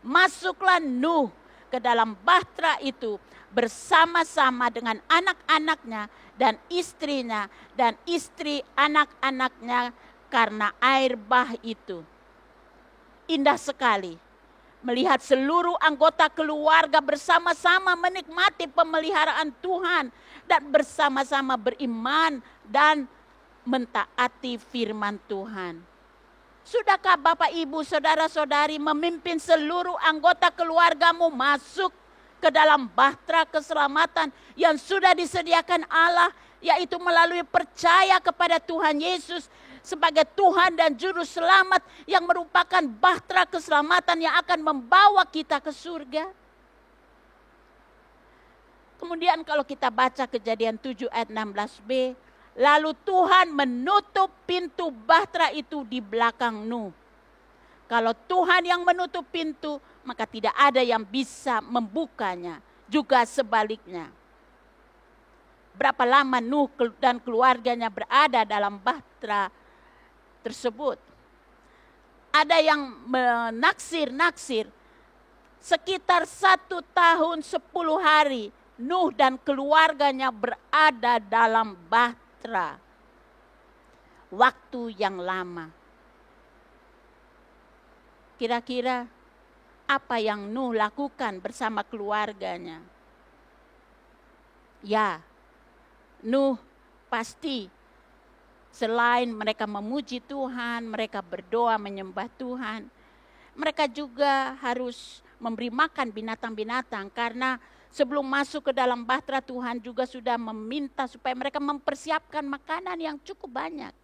Masuklah Nuh ke dalam bahtera itu bersama-sama dengan anak-anaknya dan istrinya dan istri anak-anaknya karena air bah itu. Indah sekali melihat seluruh anggota keluarga bersama-sama menikmati pemeliharaan Tuhan dan bersama-sama beriman dan mentaati firman Tuhan. Sudahkah Bapak, Ibu, Saudara-saudari memimpin seluruh anggota keluargamu masuk ke dalam bahtera keselamatan yang sudah disediakan Allah, yaitu melalui percaya kepada Tuhan Yesus sebagai Tuhan dan Juru Selamat yang merupakan bahtera keselamatan yang akan membawa kita ke surga? Kemudian kalau kita baca Kejadian 7 ayat 16b, lalu Tuhan menutup pintu bahtera itu di belakang Nuh. Kalau Tuhan yang menutup pintu, maka tidak ada yang bisa membukanya. Juga sebaliknya. Berapa lama Nuh dan keluarganya berada dalam bahtera tersebut? Ada yang menaksir-naksir sekitar 1 tahun 10 hari Nuh dan keluarganya berada dalam bahtera. Waktu yang lama. Kira-kira apa yang Nuh lakukan bersama keluarganya? Ya, Nuh pasti selain mereka memuji Tuhan, mereka berdoa menyembah Tuhan, mereka juga harus memberi makan binatang-binatang karena sebelum masuk ke dalam bahtera Tuhan juga sudah meminta supaya mereka mempersiapkan makanan yang cukup banyak.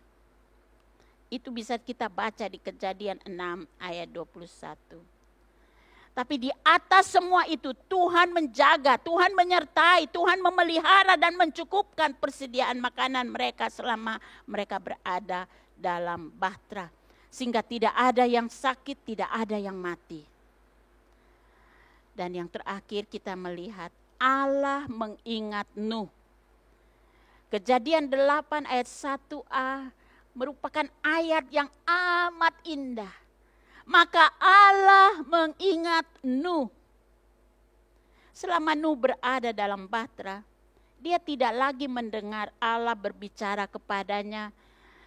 Itu bisa kita baca di Kejadian 6 ayat 21. Tapi di atas semua itu Tuhan menjaga, Tuhan menyertai, Tuhan memelihara dan mencukupkan persediaan makanan mereka selama mereka berada dalam bahtera. Sehingga tidak ada yang sakit, tidak ada yang mati. Dan yang terakhir kita melihat Allah mengingat Nuh. Kejadian 8 ayat 1a merupakan ayat yang amat indah. Maka Allah mengingat Nuh. Selama Nuh berada dalam bahtera, dia tidak lagi mendengar Allah berbicara kepadanya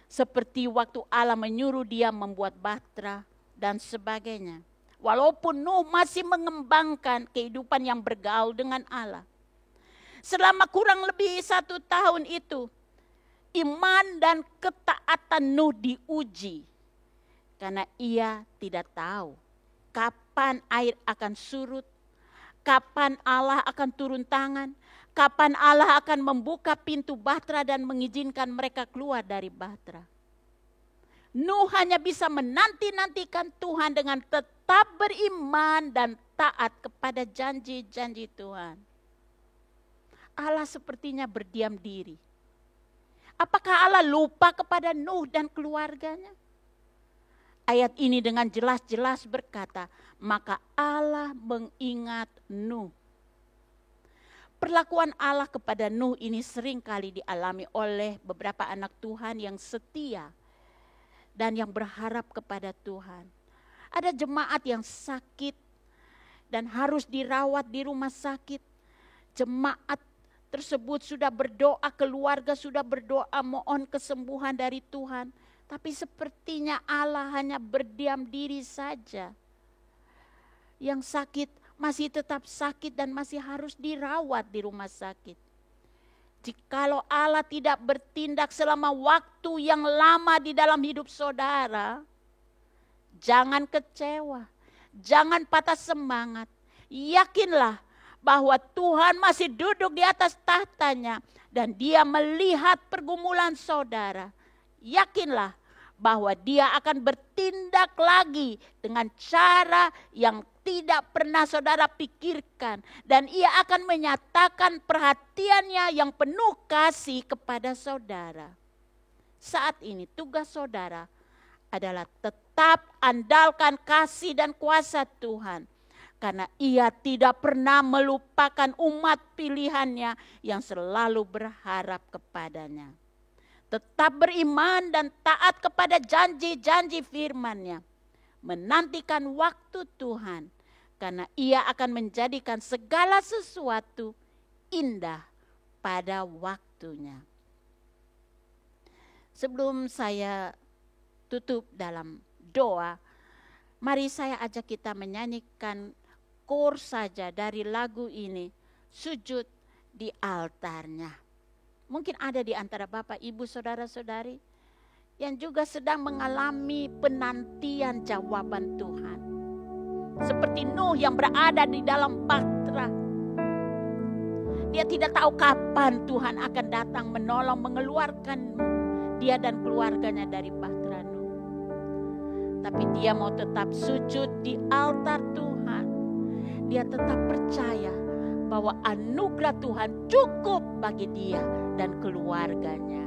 seperti waktu Allah menyuruh dia membuat bahtera dan sebagainya. Walaupun Nuh masih mengembangkan kehidupan yang bergaul dengan Allah. Selama kurang lebih 1 tahun itu, iman dan ketaatan Nuh diuji. Karena ia tidak tahu kapan air akan surut, kapan Allah akan turun tangan, kapan Allah akan membuka pintu bahtera dan mengizinkan mereka keluar dari bahtera. Nuh hanya bisa menanti-nantikan Tuhan dengan tetap beriman dan taat kepada janji-janji Tuhan. Allah sepertinya berdiam diri. Apakah Allah lupa kepada Nuh dan keluarganya? Ayat ini dengan jelas-jelas berkata, maka Allah mengingat Nuh. Perlakuan Allah kepada Nuh ini seringkali dialami oleh beberapa anak Tuhan yang setia dan yang berharap kepada Tuhan. Ada jemaat yang sakit dan harus dirawat di rumah sakit. Jemaat tersebut sudah berdoa, keluarga sudah berdoa mohon kesembuhan dari Tuhan. Tapi sepertinya Allah hanya berdiam diri saja. Yang sakit masih tetap sakit dan masih harus dirawat di rumah sakit. Jikalau Allah tidak bertindak selama waktu yang lama di dalam hidup saudara, jangan kecewa, jangan patah semangat. Yakinlah bahwa Tuhan masih duduk di atas tahtanya dan Dia melihat pergumulan saudara. Yakinlah bahwa Dia akan bertindak lagi dengan cara yang tidak pernah saudara pikirkan. Dan Ia akan menyatakan perhatiannya yang penuh kasih kepada saudara. Saat ini tugas saudara adalah tetap andalkan kasih dan kuasa Tuhan. Karena Ia tidak pernah melupakan umat pilihannya yang selalu berharap kepadanya. Tetap beriman dan taat kepada janji-janji firman-Nya. Menantikan waktu Tuhan. Karena Ia akan menjadikan segala sesuatu indah pada waktunya. Sebelum saya tutup dalam doa, mari saya ajak kita menyanyikan kor saja dari lagu ini, sujud di altarnya. Mungkin ada di antara Bapak, Ibu, Saudara-saudari yang juga sedang mengalami penantian jawaban Tuhan. Seperti Nuh yang berada di dalam bahtera. Dia tidak tahu kapan Tuhan akan datang menolong, mengeluarkan dia dan keluarganya dari bahtera Nuh. Tapi dia mau tetap sujud di altar Tuhan. Dia tetap percaya bahwa anugerah Tuhan cukup bagi dia dan keluarganya.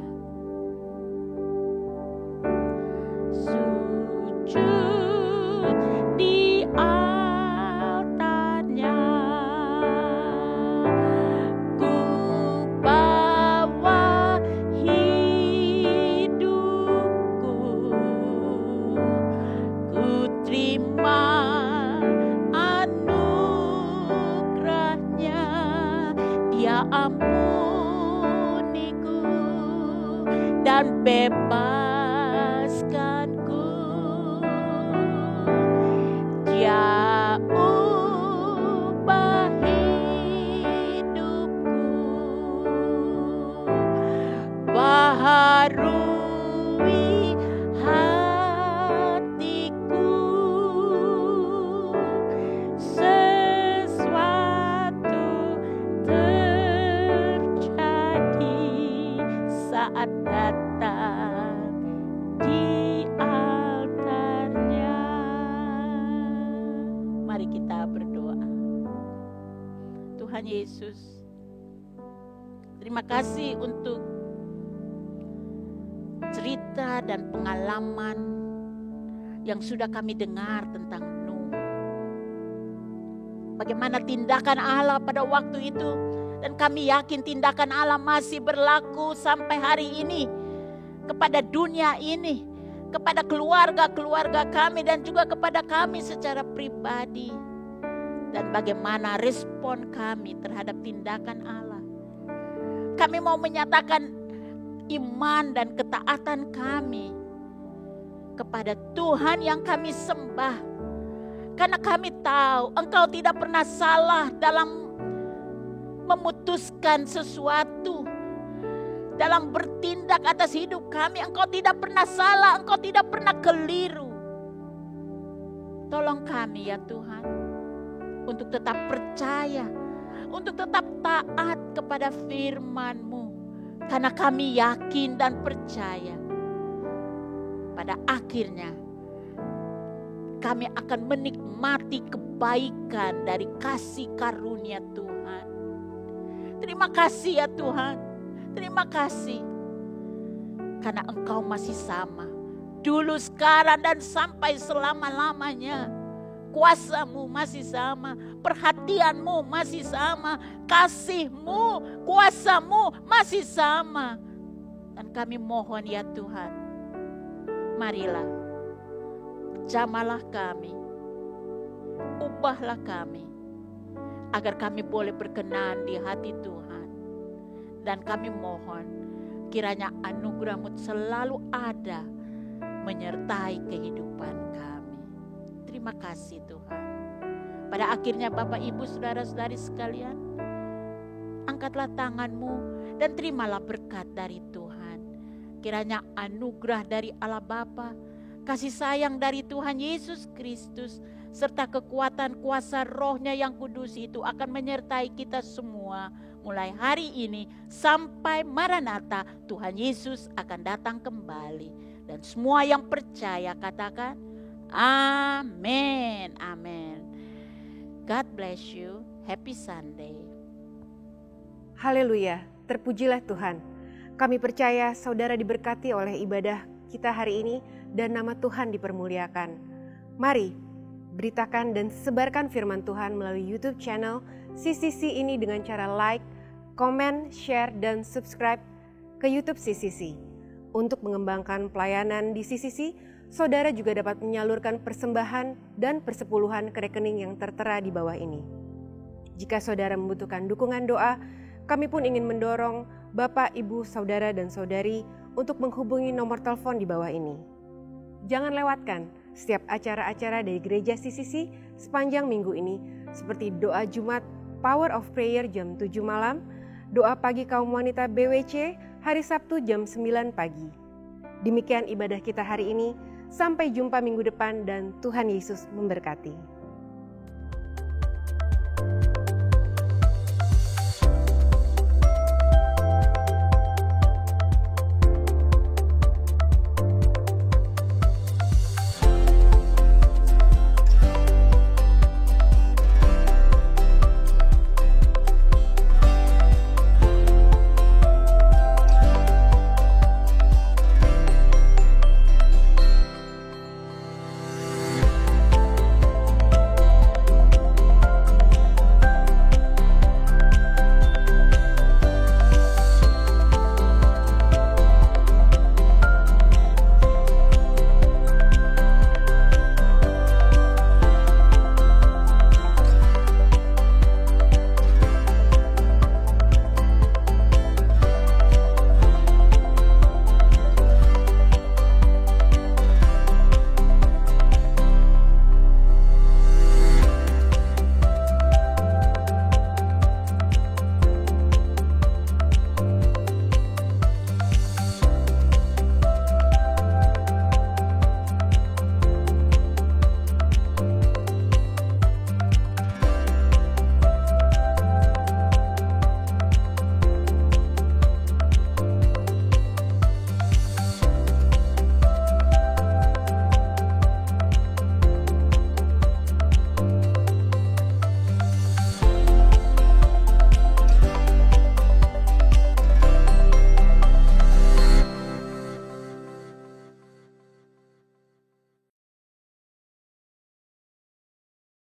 Sujud di altarnya, ku bawa hidupku, ku terima anugerahnya, Dia ampuniku dan bebaskanku. Dia ubah hidupku, baharui hatiku, sesuatu terjadi saat datang di altarnya. Mari kita berdoa. Tuhan Yesus, terima kasih untuk cerita dan pengalaman yang sudah kami dengar tentang Nuh. Bagaimana tindakan Allah pada waktu itu. Dan kami yakin tindakan Allah masih berlaku sampai hari ini. Kepada dunia ini. Kepada keluarga-keluarga kami dan juga kepada kami secara pribadi. Dan bagaimana respon kami terhadap tindakan Allah. Kami mau menyatakan iman dan ketaatan kami kepada Tuhan yang kami sembah. Karena kami tahu Engkau tidak pernah salah dalam memutuskan sesuatu. dalam bertindak atas hidup kami. Engkau tidak pernah salah, Engkau tidak pernah keliru. Tolong kami ya Tuhan, untuk tetap percaya, untuk tetap taat kepada firman-Mu. Karena kami yakin dan percaya, pada akhirnya kami akan menikmati kebaikan dari kasih karunia Tuhan. Terima kasih ya Tuhan, terima kasih. Karena Engkau masih sama, dulu, sekarang, dan sampai selama-lamanya. Kuasa-Mu masih sama, perhatian-Mu masih sama, kasih-Mu, kuasa-Mu masih sama. Dan kami mohon ya Tuhan, marilah jamalah kami, ubahlah kami, agar kami boleh berkenan di hati Tuhan. Dan kami mohon kiranya anugerah-Mu selalu ada menyertai kehidupan kami. Terima kasih Tuhan. Pada akhirnya Bapak Ibu saudara-saudari sekalian, angkatlah tangan-Mu dan terimalah berkat dari Tuhan. Kiranya anugerah dari Allah Bapa, kasih sayang dari Tuhan Yesus Kristus, serta kekuatan kuasa Roh-Nya yang kudus itu akan menyertai kita semua mulai hari ini sampai Maranatha, Tuhan Yesus akan datang kembali. Dan semua yang percaya katakan amin, amin. God bless you. Happy Sunday. Haleluya, terpujilah Tuhan. Kami percaya saudara diberkati oleh ibadah kita hari ini dan nama Tuhan dipermuliakan. Mari beritakan dan sebarkan firman Tuhan melalui YouTube channel CCC ini dengan cara like, komen, share, dan subscribe ke YouTube CCC. Untuk mengembangkan pelayanan di CCC, saudara juga dapat menyalurkan persembahan dan persepuluhan ke rekening yang tertera di bawah ini. Jika saudara membutuhkan dukungan doa, kami pun ingin mendorong Bapak, Ibu, Saudara, dan Saudari untuk menghubungi nomor telepon di bawah ini. Jangan lewatkan setiap acara-acara dari Gereja CCC sepanjang minggu ini, seperti doa Jumat, Power of Prayer jam 7 malam, doa pagi kaum wanita BWC hari Sabtu jam 9 pagi. Demikian ibadah kita hari ini, sampai jumpa minggu depan dan Tuhan Yesus memberkati.